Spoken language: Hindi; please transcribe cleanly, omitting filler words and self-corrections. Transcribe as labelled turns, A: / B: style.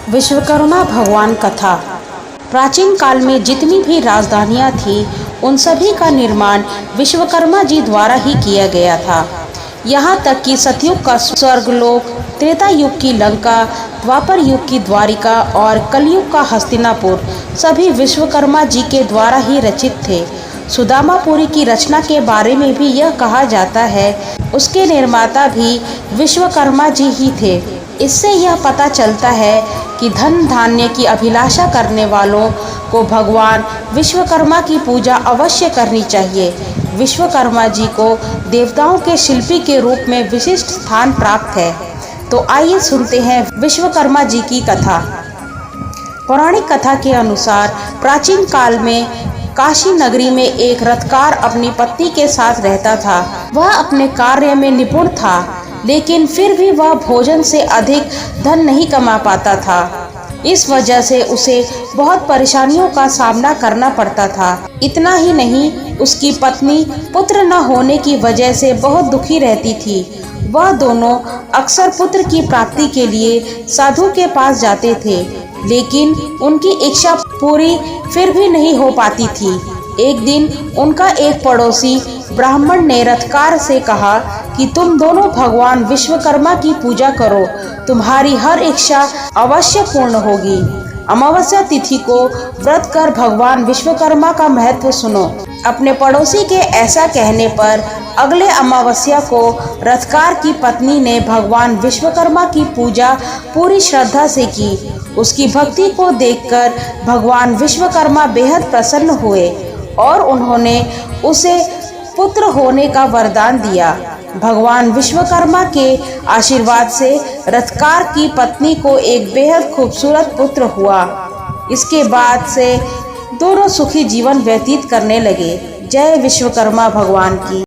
A: विश्वकर्मा भगवान कथा। प्राचीन काल में जितनी भी राजधानियां थीं, उन सभी का निर्माण विश्वकर्मा जी द्वारा ही किया गया था। यहाँ तक कि सतयुग का स्वर्गलोक, त्रेता युग की लंका, द्वापर युग की द्वारिका और कलयुग का हस्तिनापुर सभी विश्वकर्मा जी के द्वारा ही रचित थे। सुदामापुरी की रचना के बारे में भी यह कहा जाता है, उसके निर्माता भी विश्वकर्मा जी ही थे। इससे यह पता चलता है कि धन धान्य की अभिलाषा करने वालों को भगवान विश्वकर्मा की पूजा अवश्य करनी चाहिए। विश्वकर्मा जी को देवताओं के शिल्पी के रूप में विशिष्ट स्थान प्राप्त है। तो आइए सुनते हैं विश्वकर्मा जी की कथा। पौराणिक कथा के अनुसार प्राचीन काल में काशी नगरी में एक रथकार अपनी पत्नी के साथ रहता था। वह अपने कार्य में निपुण था, लेकिन फिर भी वह भोजन से अधिक धन नहीं कमा पाता था। इस वजह से उसे बहुत परेशानियों का सामना करना पड़ता था। इतना ही नहीं, उसकी पत्नी पुत्र न होने की वजह से बहुत दुखी रहती थी। वह दोनों अक्सर पुत्र की प्राप्ति के लिए साधु के पास जाते थे, लेकिन उनकी इच्छा पूरी फिर भी नहीं हो पाती थी। एक दिन उनका एक पड़ोसी ब्राह्मण ने रथकार से कहा कि तुम दोनों भगवान विश्वकर्मा की पूजा करो, तुम्हारी हर इच्छा अवश्य पूर्ण होगी। अमावस्या तिथि को व्रत कर भगवान विश्वकर्मा का महत्व सुनो। अपने पड़ोसी के ऐसा कहने पर अगले अमावस्या को रथकार की पत्नी ने भगवान विश्वकर्मा की पूजा पूरी श्रद्धा से की। उसकी भक्ति को देखकर भगवान विश्वकर्मा बेहद प्रसन्न हुए और उन्होंने उसे पुत्र होने का वरदान दिया। भगवान विश्वकर्मा के आशीर्वाद से रथकार की पत्नी को एक बेहद खूबसूरत पुत्र हुआ। इसके बाद से दोनों सुखी जीवन व्यतीत करने लगे। जय विश्वकर्मा भगवान की।